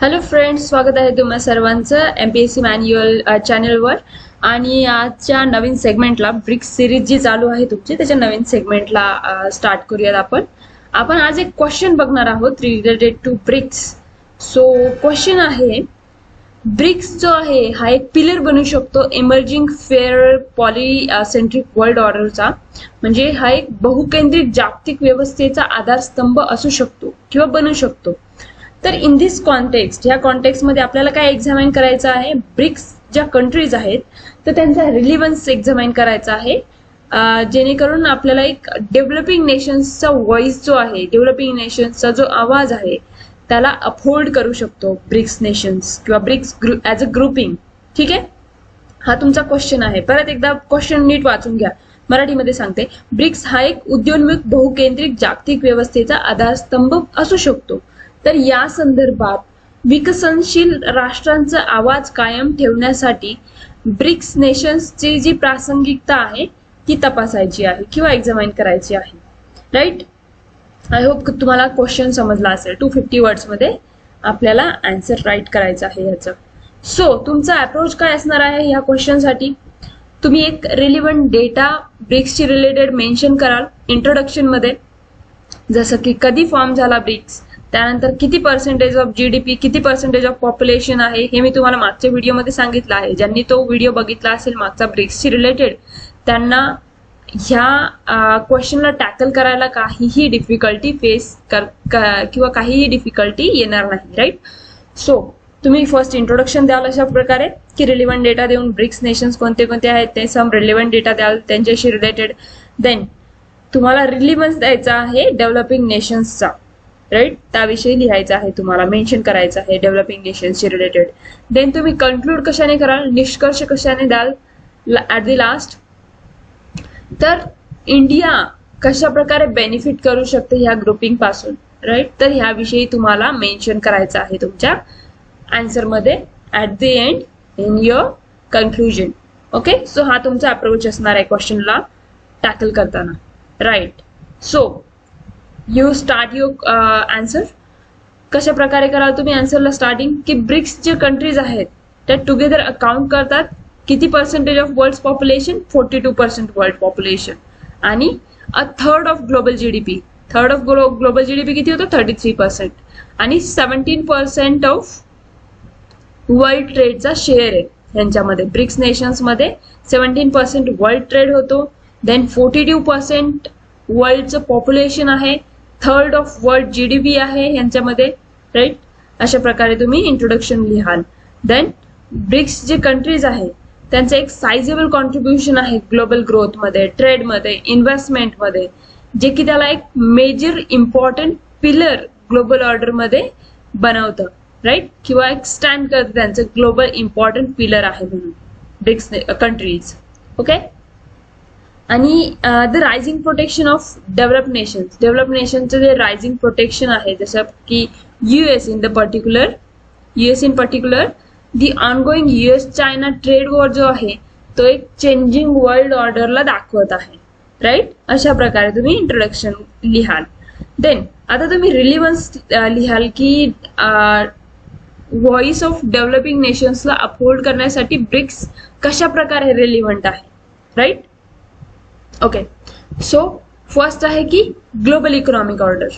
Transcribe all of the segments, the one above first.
Hello friends, स्वागत आहे तुम्हा सर्वांचं एमपीएससी मॅन्युअल चॅनलवर. आणि आजच्या नवीन सेगमेंटला ब्रिक्स सिरीज जी चालू आहे तुमची त्याच्या नवीन सेगमेंटला स्टार्ट करूयात. आपण आज एक क्वेश्चन बघणार आहोत related to BRICS. So question आहे, ब्रिक्स जो आहे हा एक पिलर बनू शकतो इमर्जिंग फेअर पॉलिसेंट्रिक वर्ल्ड ऑर्डरचा. म्हणजे हा एक बहुकेंद्रित जागतिक व्यवस्थेचा आधारस्तंभ असू शकतो किंवा बनू शकतो. तर इन दिस कॉन्टेक्स्ट, ह्या कॉन्टेक्स्ट आपल्याला काय एक्झामाइन करायचं आहे, ब्रिक्स ज्या कंट्रीज आहेत तर त्यांचा रिलिव्हन्स एक्झामाइन करायचा आहे, जेणेकरून आपल्याला एक डेव्हलपिंग नेशन्सचा व्हॉइस जो आहे, डेव्हलपिंग नेशन्सचा जो आवाज आहे त्याला अफोर्ड करू शकतो ब्रिक्स नेशन्स किंवा ब्रिक्स ऍज अ ग्रुपिंग. ठीक आहे, हा तुमचा क्वेश्चन आहे. परत एकदा क्वेश्चन नीट वाचून घ्या, मराठीमध्ये सांगते. ब्रिक्स हा एक उदयोन्मुख बहुकेंद्रित जागतिक व्यवस्थेचा आधारस्तंभ असू शकतो. तर या संदर्भात विकसनशील राष्ट्रांचा आवाज कायम ठेवण्यासाठी ब्रिक्स नेशन्सची जी प्रासंगिकता आहे ती तपासायची आहे किंवा एक्झामाइन करायची आहे. राईट, आय होप तुम्हाला क्वेश्चन समजला असेल. 250 वर्ड्स मध्ये आपल्याला आन्सर राईट करायचं आहे याचं. सो तुमचा अप्रोच काय असणार आहे ह्या क्वेश्चनसाठी, तुम्ही एक रिलिव्हंट डेटा ब्रिक्सची रिलेटेड मेन्शन कराल इंट्रोडक्शन मध्ये, जसं की कधी फॉर्म झाला ब्रिक्स, त्यानंतर किती पर्सेंटेज ऑफ जीडीपी, किती पर्सेंटेज ऑफ पॉप्युलेशन आहे, हे मी तुम्हाला मागच्या व्हिडिओमध्ये सांगितलं आहे. ज्यांनी तो व्हिडिओ बघितला असेल मागचा ब्रिक्सशी रिलेटेड, त्यांना ह्या क्वेश्चनला टॅकल करायला काहीही डिफिकल्टी किंवा काहीही डिफिकल्टी येणार नाही. राईट, सो तुम्ही फर्स्ट इंट्रोडक्शन द्याल अशा प्रकारे की रिलिव्हंट डेटा देऊन ब्रिक्स नेशन्स कोणते कोणते आहेत ते सम रिलिव्हंट डेटा द्याल त्यांच्याशी रिलेटेड. देन तुम्हाला रिलिव्हन्स द्यायचा आहे डेव्हलपिंग नेशन्सचा. राईट, त्याविषयी लिहायचं आहे, तुम्हाला मेन्शन करायचं आहे डेव्हलपिंग नेशन्सशी रिलेटेड. देन तुम्ही कन्क्लूड कशाने कराल, निष्कर्ष कशाने द्याल ऍट द लास्ट. तर इंडिया कशा प्रकारे बेनिफिट करू शकते ह्या ग्रुपिंग पासून. राईट, तर ह्याविषयी तुम्हाला मेन्शन करायचं आहे तुमच्या आन्सर मध्ये at the end in your conclusion. Okay, so हा तुमचा अप्रोच असणार आहे क्वेश्चनला टॅकल करताना. Right, so you start your answer. कशा प्रकारे कराल तुम्ही आन्सरला स्टार्टिंग, की ब्रिक्स जे कंट्रीज आहेत त्या टुगेदर अकाउंट करतात किती percentage of world population, 42% world population, आणि a third of global GDP. Third of global GDP किती होतं, 33%, आणि 17% ऑफ वर्ल्ड ट्रेडचा शेअर आहे यांच्यामध्ये. ब्रिक्स नेशन्स मध्ये 17% वर्ल्ड ट्रेड होतो. देन 42% वर्ल्डचं पॉप्युलेशन आहे, थर्ड ऑफ वर्ल्ड जीडीपी आहे यांच्यामध्ये. राईट, अशा प्रकारे तुम्ही इंट्रोडक्शन लिहाल. देन ब्रिक्स जे कंट्रीज आहेत त्यांचं एक सायझेबल कॉन्ट्रीब्युशन आहे ग्लोबल ग्रोथमध्ये, ट्रेडमध्ये, इन्व्हेस्टमेंटमध्ये, जे की त्याला एक मेजर इम्पॉर्टंट पिलर ग्लोबल ऑर्डरमध्ये बनवतं. राईट, किंवा एक स्टँड करतं, त्यांचं ग्लोबल इम्पॉर्टंट पिलर आहे म्हणून ब्रिक्स कंट्रीज. ओके, आणि the rising protection of develop nations. Develop नेशनचं जे रायझिंग प्रोटेक्शन आहे, जसं की US in particular the ongoing US China trade war जो आहे तो एक चेंजिंग वर्ल्ड ऑर्डरला दाखवत आहे. राईट, अशा प्रकारे तुम्ही इंट्रोडक्शन लिहाल. देन आता तुम्ही रिलिव्हन्स लिहाल की व्हॉइस ऑफ डेव्हलपिंग नेशन्सला अपहोल्ड करण्यासाठी ब्रिक्स कशा प्रकारे रिलिव्हंट आहे. राईट, ओके, सो फर्स्ट आहे की ग्लोबल इकॉनॉमिक ऑर्डर.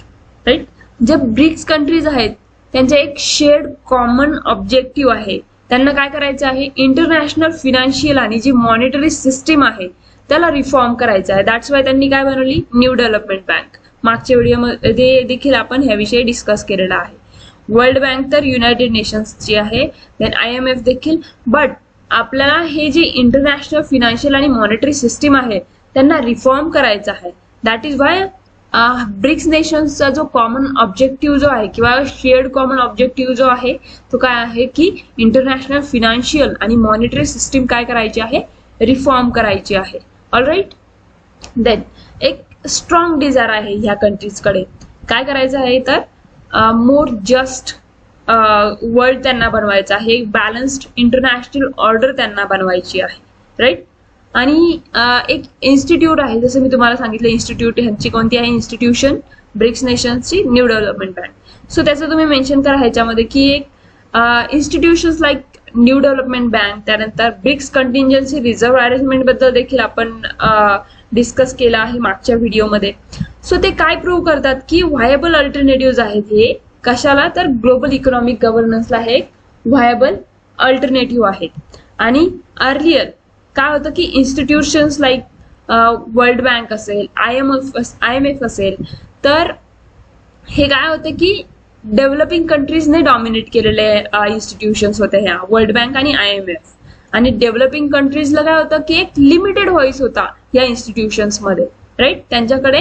राईट, जे ब्रिक्स कंट्रीज आहेत त्यांचे एक शेअर्ड कॉमन ऑब्जेक्टिव्ह आहे. त्यांना काय करायचं आहे, इंटरनॅशनल फिनान्शियल आणि जी मॉनिटरी सिस्टीम आहे त्याला रिफॉर्म करायचं आहे. दॅट्स वाय त्यांनी काय बनवली, न्यू डेव्हलपमेंट बँक. मागच्या व्हिडिओमध्ये देखील आपण ह्याविषयी डिस्कस केलेला आहे. वर्ल्ड बँक तर युनायटेड नेशन्सची आहे, देन IMF देखील. बट आपल्याला हे जे इंटरनॅशनल फिनान्शियल आणि मॉनिटरी सिस्टीम आहे त्यांना रिफॉर्म करायचं आहे. दॅट इज वाय ब्रिक्स नेशन्सचा जो कॉमन ऑब्जेक्टिव्ह जो आहे किंवा शेअर्ड कॉमन ऑब्जेक्टिव्ह जो आहे तो काय आहे की इंटरनॅशनल फिनान्शियल आणि मॉनिटरी सिस्टीम काय करायची आहे, रिफॉर्म करायची आहे. ऑल राईट, देन एक स्ट्रॉंग डिझायर आहे ह्या कंट्रीजकडे. काय करायचं आहे तर मोर जस्ट वर्ल्ड त्यांना बनवायचं आहे, बॅलन्स्ड इंटरनॅशनल ऑर्डर त्यांना बनवायची आहे. राईट, आणि एक इन्स्टिट्यूट आहे, जसं मी तुम्हाला सांगितलं इन्स्टिट्यूट ह्यांची कोणती आहे इन्स्टिट्यूशन, ब्रिक्स नेशन्सची न्यू डेव्हलपमेंट बँक. सो त्याचं तुम्ही मेन्शन करा ह्याच्यामध्ये की एक institutions like new development bank, त्यानंतर ब्रिक्स कंटिंजन्सी रिझर्व्ह अरेंजमेंट बद्दल देखील आपण डिस्कस केलं आहे मागच्या व्हिडिओमध्ये. सो ते काय प्रूव्ह करतात की व्हायबल अल्टरनेटिव्ह आहेत हे कशाला, तर ग्लोबल इकॉनॉमिक गव्हर्नन्सला हे एक व्हायबल अल्टरनेटिव्ह आहेत. आणि अर्लियर काय होतं की इन्स्टिट्यूशन्स लाईक वर्ल्ड बँक असेल, IMF असेल, तर हे काय होतं की डेव्हलपिंग कंट्रीजने डॉमिनेट केलेले इन्स्टिट्यूशन्स होते ह्या वर्ल्ड बँक आणि IMF. आणि डेव्हलपिंग कंट्रीजला काय होतं की एक लिमिटेड व्हॉइस होता या इन्स्टिट्यूशन्समध्ये, राईट. त्यांच्याकडे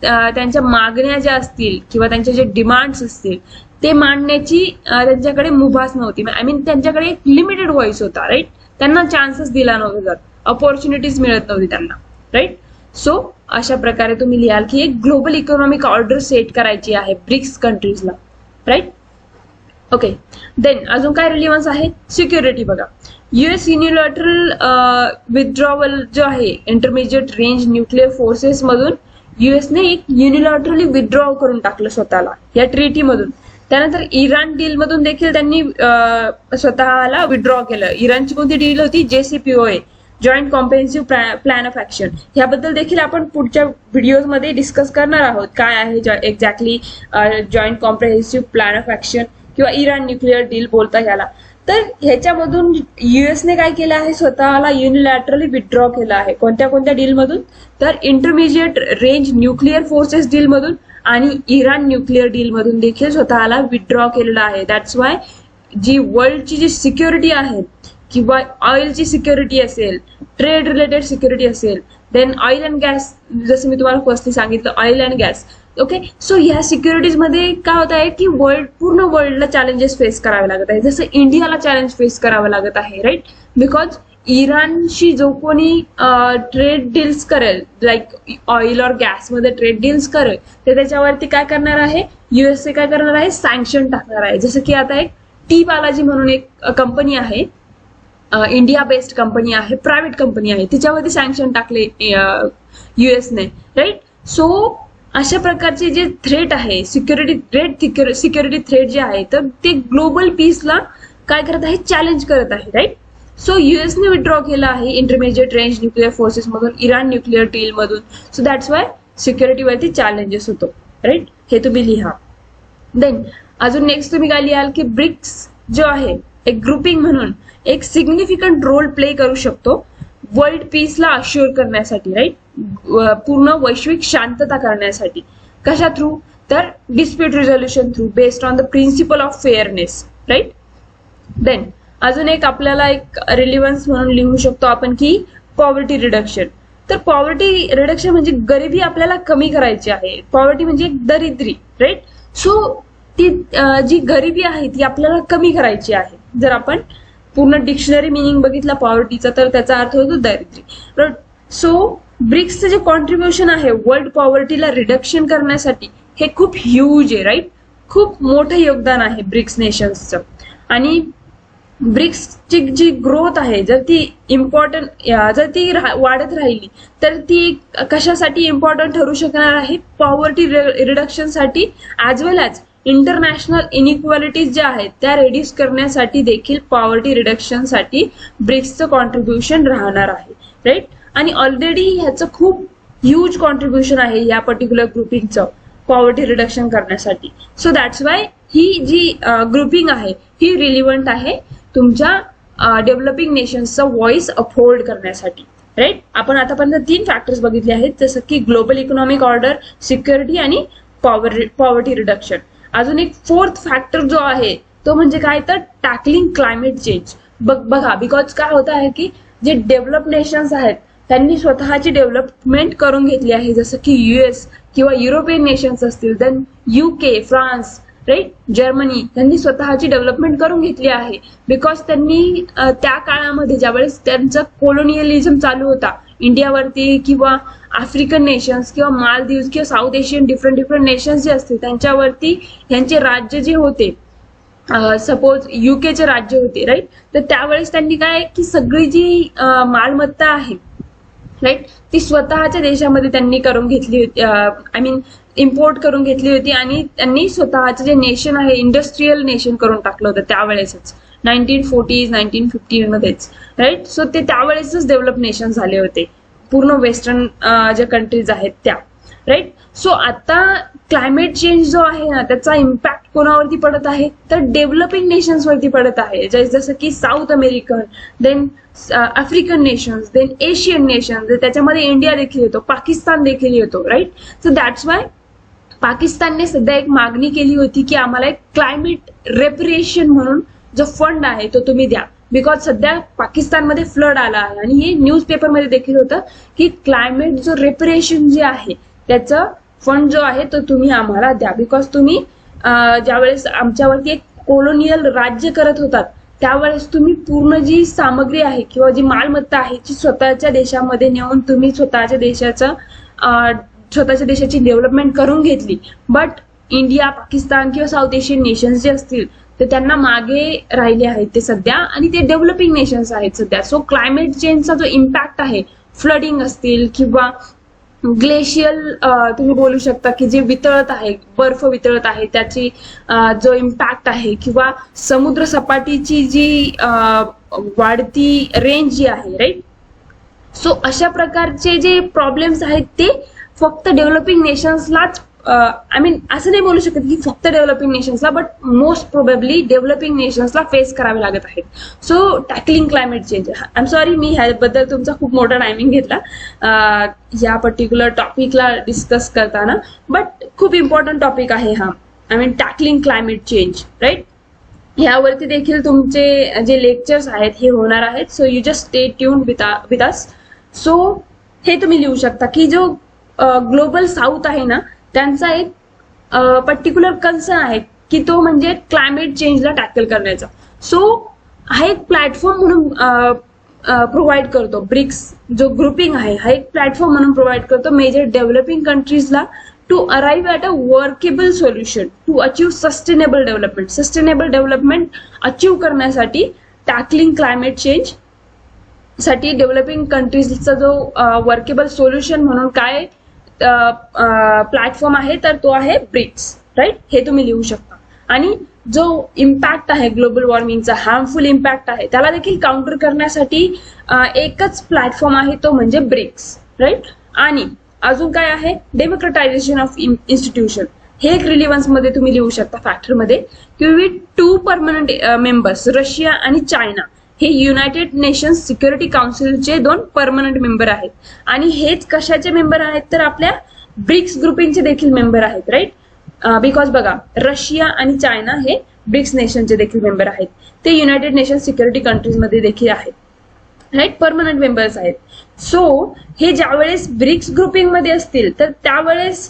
त्यांच्या मागण्या ज्या असतील किंवा त्यांचे जे डिमांड्स असतील ते मांडण्याची त्यांच्याकडे मुभास नव्हती. आय मीन त्यांच्याकडे एक लिमिटेड व्हॉइस होता, राईट. त्यांना चान्सेस दिला नव्हता जात, अपॉर्च्युनिटीज मिळत नव्हती त्यांना, राईट. सो अशा प्रकारे तुम्ही लिहाल की एक ग्लोबल इकॉनॉमिक ऑर्डर सेट करायची आहे ब्रिक्स कंट्रीजला, राईट. ओके, देन अजून काय रिलिव्हन्स आहे, सिक्युरिटी बघा. US युनिलॅटरल विथड्रॉवल जो आहे इंटरमिजिएट रेंज न्यूक्लिअर फोर्सेस मधून युएसने एक युनिलॅटरली विथड्रॉ करून टाकलं स्वतःला या ट्रीटी मधून. त्यानंतर इराण डील मधून देखील त्यांनी स्वतःला विथड्रॉ केलं. इराणची कोणती डील होती, JCPOA, joint comprehensive plan of action. ह्याबद्दल देखील आपण पुढच्या व्हिडिओमध्ये डिस्कस करणार आहोत काय आहे exactly joint comprehensive plan of action किंवा इराण न्यूक्लिअर डील बोलता याला. तर ह्याच्यामधून युएसने काय केलं आहे, स्वतःला युनिलॅटरली विथड्रॉ केलं आहे. कोणत्या कोणत्या डीलमधून, तर intermediate range nuclear forces deal मधून आणि इराण न्यूक्लिअर डील मधून देखील स्वतःला विथड्रॉ केलेलं आहे. दॅट्स वाय जी वर्ल्डची जी सिक्युरिटी आहे किंवा ऑइलची सिक्युरिटी असेल, ट्रेड रिलेटेड सिक्युरिटी असेल, देन ऑइल अँड गॅस, जसं मी तुम्हाला फर्स्टली सांगितलं oil and gas. Okay, so ह्या सिक्युरिटीज मध्ये काय होत आहे की पूर्ण वर्ल्डला चॅलेंजेस फेस करावे लागत आहे. जसं इंडियाला चॅलेंज फेस करावं लागत आहे, राईट. बिकॉज इराणशी जो कोणी ट्रेड डील्स करेल, लाईक ऑइल और गॅस मध्ये ट्रेड डील्स करेल, ते त्याच्यावरती काय करणार आहे, युएसए काय करणार आहे, सँक्शन टाकणार आहे. जसं की आता एक टी बालाजी म्हणून एक कंपनी आहे, इंडिया बेस्ड कंपनी आहे, प्रायव्हेट कंपनी आहे, तिच्यावरती सँक्शन टाकले युएसने, राईट. सो अशा प्रकारचे जे थ्रेट आहे, सिक्युरिटी थ्रेट जे आहे, तर ते ग्लोबल पीसला काय करत आहे, चॅलेंज करत आहे, राईट. सो युएसने विथड्रॉ केलं आहे इंटरमिजिएट रेंज न्यूक्लिअर फोर्सेस मधून, इराण न्यूक्लिअर डील मधून. सो दॅट्स वाय सिक्युरिटीवरती चॅलेंजेस होतो, राईट. हे तुम्ही लिहा. देन अजून नेक्स्ट तुम्ही काय लिहाल की ब्रिक्स जो आहे एक ग्रुपिंग म्हणून एक सिग्निफिकंट रोल प्ले करू शकतो वर्ल्ड पीसला अश्युअर करण्यासाठी, राईट. पूर्ण वैश्विक शांतता करण्यासाठी. कशा थ्रू, तर dispute resolution through based on the principle of fairness, right. Then अजून एक आपल्याला एक रिलिव्हन्स म्हणून लिहू शकतो आपण की पॉवर्टी रिडक्शन. तर पॉवर्टी रिडक्शन म्हणजे गरिबी आपल्याला कमी करायची आहे. पॉवर्टी म्हणजे एक दरिद्री, राईट. सो ती जी गरिबी आहे ती आपल्याला कमी करायची आहे. जर आपण पूर्ण डिक्शनरी मिनिंग बघितला पॉवर्टीचा तर त्याचा अर्थ होतो दरिद्री, राईट. सो ब्रिक्सचं जे कॉन्ट्रीब्युशन आहे वर्ल्ड पॉवर्टीला रिडक्शन करण्यासाठी हे खूप ह्यूज आहे, राईट. खूप मोठं योगदान आहे ब्रिक्स नेशन्सचं. आणि ब्रिक्सची जी ग्रोथ आहे जर ती वाढत राहिली तर ती कशासाठी इम्पॉर्टंट ठरू शकणार आहे, पॉवर्टी रिडक्शनसाठी ॲज वेल ॲज इंटरनॅशनल इनइक्वालिटीज ज्या आहेत त्या रेड्यूस करण्यासाठी देखील पॉवर्टी रिडक्शनसाठी ब्रिक्सचं कॉन्ट्रीब्युशन राहणार आहे, राईट. आणि ऑलरेडी ह्याचं खूप ह्यूज कॉन्ट्रीब्युशन आहे या पर्टिक्युलर ग्रुपिंगचं पॉवर्टी रिडक्शन करण्यासाठी. सो दॅट्स वाय ही जी ग्रुपिंग आहे ही रिलिव्हंट आहे तुमच्या डेव्हलपिंग नेशन्सचा व्हॉइस अपहोल्ड करण्यासाठी, राईट. आपण आतापर्यंत 3 फॅक्टर्स बघितले आहेत, जसं की ग्लोबल इकॉनॉमिक ऑर्डर, सिक्युरिटी आणि पॉवर्टी रिडक्शन. अजून एक 4th फॅक्टर जो आहे तो म्हणजे काय, तर टॅकलिंग क्लायमेट चेंज. बघा, बिकॉज काय होत आहे की जे डेव्हलप नेशन्स आहेत त्यांनी स्वतःची डेव्हलपमेंट करून घेतली आहे, जसं की US किंवा युरोपियन नेशन्स असतील, then UK, France, right, Germany, त्यांनी स्वतःची डेव्हलपमेंट करून घेतली आहे. बिकॉज त्यांनी त्या काळामध्ये ज्यावेळेस त्यांचं कोलोनियलिझम चालू होता इंडियावरती किंवा आफ्रिकन नेशन्स किंवा मालदीव्स किंवा साऊथ एशियन डिफरंट नेशन्स जे असतील त्यांच्यावरती यांचे राज्य जे होते, सपोज UKचे राज्य होते, राईट. तर त्यावेळेस त्यांनी काय की सगळी जी मालमत्ता आहे, राईट, ती स्वतःच्या देशामध्ये त्यांनी करून घेतली होती. आय मीन इम्पोर्ट करून घेतली होती आणि त्यांनी स्वतःचं जे नेशन आहे इंडस्ट्रीयल नेशन करून टाकलं होतं त्यावेळेसच 1940s 1950 मध्येच, राईट. सो ते त्यावेळेसच डेव्हलप नेशन झाले होते पूर्ण वेस्टर्न ज्या कंट्रीज आहेत त्या, राईट. सो आता क्लायमेट चेंज जो आहे ना त्याचा इम्पॅक्ट कोणावरती पडत आहे तर डेव्हलपिंग नेशन्स वरती पडत आहे, जसं की South American, then African nations, then Asian nations, त्याच्यामध्ये इंडिया देखील येतो, पाकिस्तान देखील येतो, राईट. सो दॅट्स वाय पाकिस्तानने सध्या एक मागणी केली होती की आम्हाला एक क्लायमेट रेपरेशन म्हणून जो फंड आहे तो तुम्ही द्या, बिकॉज सध्या पाकिस्तानमध्ये फ्लड आला आहे आणि हे न्यूज पेपरमध्ये देखील होतं की क्लायमेट जो रेपरेशन जे आहे त्याचं फंड जो आहे तो तुम्ही आम्हाला द्या, बिकॉज तुम्ही ज्यावेळेस आमच्यावरती एक कोलोनियल राज्य करत होतात त्यावेळेस तुम्ही पूर्ण जी सामग्री आहे किंवा जी मालमत्ता आहे ती स्वतःच्या देशामध्ये नेऊन तुम्ही स्वतःच्या देशाची डेव्हलपमेंट करून घेतली. बट इंडिया, पाकिस्तान किंवा साऊथ एशियन नेशन्स जे असतील ते त्यांना मागे राहिले आहेत ते सध्या, आणि ते डेव्हलपिंग नेशन्स आहेत सध्या. सो क्लायमेट चेंजचा जो इम्पॅक्ट आहे, फ्लडिंग असतील किंवा ग्लेशियल तुम्ही बोलू शकता की जे वितळत आहे, बर्फ वितळत आहे त्याची जो इम्पॅक्ट आहे, किंवा समुद्र सपाटीची जी वाढती रेंज जी आहे, राईट. सो अशा प्रकारचे जे प्रॉब्लेम्स आहेत ते फक्त डेव्हलपिंग नेशन्सलाच, आय मीन असं नाही बोलू शकत की फक्त डेव्हलपिंग नेशन्सला, बट मोस्ट प्रोबेबली डेव्हलपिंग नेशन्सला फेस करावे लागत आहेत. So tackling climate change, I am sorry मी ह्याबद्दल तुमचा खूप मोठा टायमिंग घेतला या पर्टिक्युलर टॉपिकला डिस्कस करताना, बट खूप इम्पॉर्टंट टॉपिक आहे हा, I mean tackling climate change, right. यावरती देखील तुमचे जे लेक्चर्स आहेत हे होणार आहेत. So you just stay tuned with us. So हे तुम्ही लिहू शकता की जो ग्लोबल साऊथ आहे ना त्यांचा एक पर्टिक्युलर कन्सर्न आहे की तो म्हणजे क्लायमेट चेंजला टॅकल करण्याचा. सो हा एक प्लॅटफॉर्म म्हणून प्रोव्हाइड करतो, ब्रिक्स जो ग्रुपिंग आहे हा एक प्लॅटफॉर्म म्हणून प्रोव्हाइड करतो मेजर डेव्हलपिंग कंट्रीजला to arrive at a workable solution to achieve sustainable development. Sustainable development achieve करण्यासाठी टॅकलिंग क्लायमेट चेंज साठी डेव्हलपिंग कंट्रीजचा जो वर्केबल सोल्युशन म्हणून काय प्लॅटफॉर्म आहे तर तो आहे ब्रिक्स, राईट. हे तुम्ही लिहू शकता. आणि जो इम्पॅक्ट आहे ग्लोबल वॉर्मिंगचा, हार्मफुल इम्पॅक्ट आहे, त्याला देखील काउंटर करण्यासाठी एकच प्लॅटफॉर्म आहे तो म्हणजे ब्रिक्स, राईट. आणि अजून काय आहे, डेमोक्रेटायझेशन ऑफ इन्स्टिट्यूशन, हे एक रिलिव्हन्स मध्ये तुम्ही लिहू शकता फॅक्टरमध्ये की विथ 2 परमनंट मेंबर्स, रशिया आणि चायना, हे युनायटेड नेशन्स सिक्युरिटी काउन्सिलचे 2 परमनंट मेंबर आहेत. आणि हेच कशाचे मेंबर आहेत तर आपल्या ब्रिक्स ग्रुपिंगचे देखील मेंबर आहेत, राईट. बिकॉज बघा रशिया आणि चायना हे ब्रिक्स नेशनचे देखील मेंबर आहेत, ते युनायटेड नेशन्स सिक्युरिटी कंट्रीजमध्ये देखील आहेत, राईट, परमनंट मेंबर्स आहेत. सो हे ज्यावेळेस ब्रिक्स ग्रुपिंग मध्ये असतील तर त्यावेळेस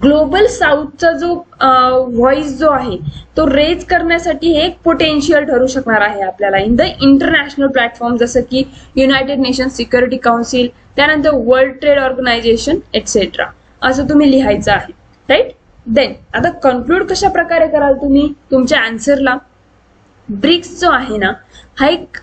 ग्लोबल साऊथचा जो व्हॉइस जो आहे तो रेज करण्यासाठी हे एक पोटेन्शियल ठरू शकणार आहे आपल्याला इन द इंटरनॅशनल प्लॅटफॉर्म, जसं की युनायटेड नेशन्स सिक्युरिटी काउन्सिल, त्यानंतर वर्ल्ड ट्रेड ऑर्गनायझेशन एक्सेट्रा, असं तुम्ही लिहायचं आहे, राईट. देन आता कन्क्लूड कशा प्रकारे कराल तुम्ही तुमच्या आन्सरला. ब्रिक्स जो आहे ना हा एक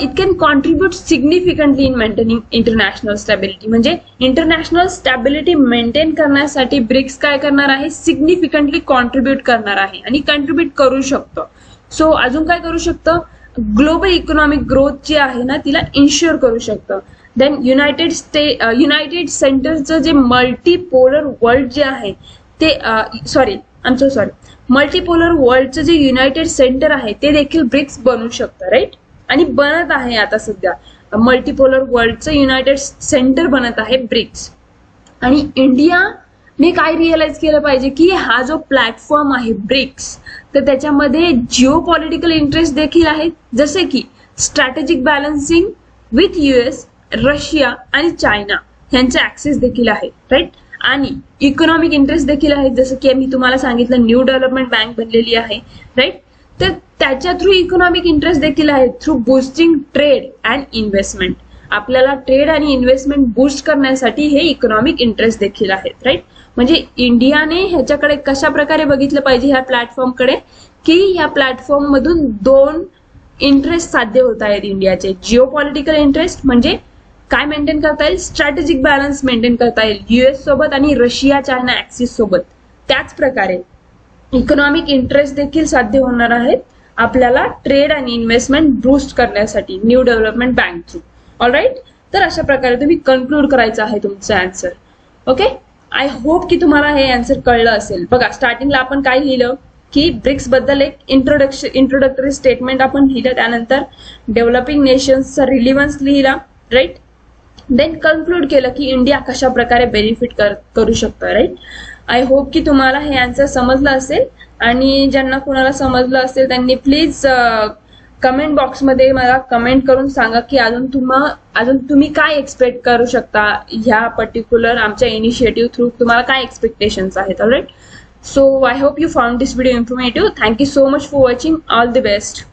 it can contribute significantly in maintaining international stability, म्हणजे इंटरनॅशनल स्टॅबिलिटी मेंटेन करण्यासाठी ब्रिक्स काय करणार आहे, सिग्निफिकंटली कॉन्ट्रीब्युट करणार आहे आणि कॉन्ट्रीब्युट करू शकतो. सो अजून काय करू शकतं, ग्लोबल इकॉनॉमिक ग्रोथ जी आहे ना तिला इन्श्युअर करू शकतं. देन युनायटेड सेंटरचं जे मल्टीपोलर वर्ल्ड जे आहे ते मल्टीपोलर वर्ल्डचं जे युनायटेड सेंटर आहे ते देखील ब्रिक्स बनवू शकतं, राईट. आणि बनत आहे आता सध्या मल्टीपोलर वर्ल्डचं युनायटेड सेंटर बनत आहे ब्रिक्स. आणि इंडियाने काय रिअलाइज केलं पाहिजे की हा जो प्लॅटफॉर्म आहे ब्रिक्स तर त्याच्यामध्ये जिओ पॉलिटिकल इंटरेस्ट देखील आहेत, जसे की strategic balancing with US, Russia आणि चायना यांचे ऍक्सेस देखील आहे, राईट. आणि इकॉनॉमिक इंटरेस्ट देखील आहेत, जसं की मी तुम्हाला सांगितलं न्यू डेव्हलपमेंट बँक बनलेली आहे, राईट. तर त्याच्या थ्रू इकॉनॉमिक इंटरेस्ट देखील आहेत through boosting trade and investment. आपल्याला ट्रेड आणि इन्व्हेस्टमेंट बूस्ट करण्यासाठी हे इकॉनॉमिक इंटरेस्ट देखील आहेत, राईट. म्हणजे इंडियाने ह्याच्याकडे कशा प्रकारे बघितलं पाहिजे ह्या प्लॅटफॉर्मकडे की ह्या प्लॅटफॉर्म मधून 2 इंटरेस्ट साध्य होत आहेत इंडियाचे. जिओ पॉलिटिकल इंटरेस्ट म्हणजे काय मेंटेन करता येईल, स्ट्रॅटेजिक बॅलन्स मेंटेन करता येईल US सोबत आणि रशिया चायना ऍक्सिस सोबत. त्याच प्रकारे इकॉनॉमिक इंटरेस्ट देखील साध्य होणार आहेत आपल्याला ट्रेड आणि इन्व्हेस्टमेंट बूस्ट करण्यासाठी new development bank through. All right, तर अशा प्रकारे तुम्ही कन्क्लूड करायचं आहे तुमचं आन्सर. ओके, आय होप की तुम्हाला हे आन्सर कळलं असेल. बघा, स्टार्टिंगला आपण काय लिहिलं की ब्रिक्स बद्दल एक इंट्रोडक्टरी स्टेटमेंट आपण लिहिलं, त्यानंतर डेव्हलपिंग नेशन्सचा रिलिव्हन्स लिहिला, राईट. देन कन्क्लूड केलं की इंडिया कशा प्रकारे बेनिफिट करू शकतं, राईट. आय होप की तुम्हाला हे आन्सर समजलं असेल, आणि ज्यांना कुणाला समजलं असेल त्यांनी प्लीज कमेंट बॉक्समध्ये मला कमेंट करून सांगा की अजून तुम्ही काय एक्सपेक्ट करू शकता ह्या पर्टिक्युलर आमच्या इनिशिएटिव्ह थ्रू, तुम्हाला काय एक्सपेक्टेशन्स आहेत. All right, so I hope you found this video informative. Thank you so much for watching. All the best.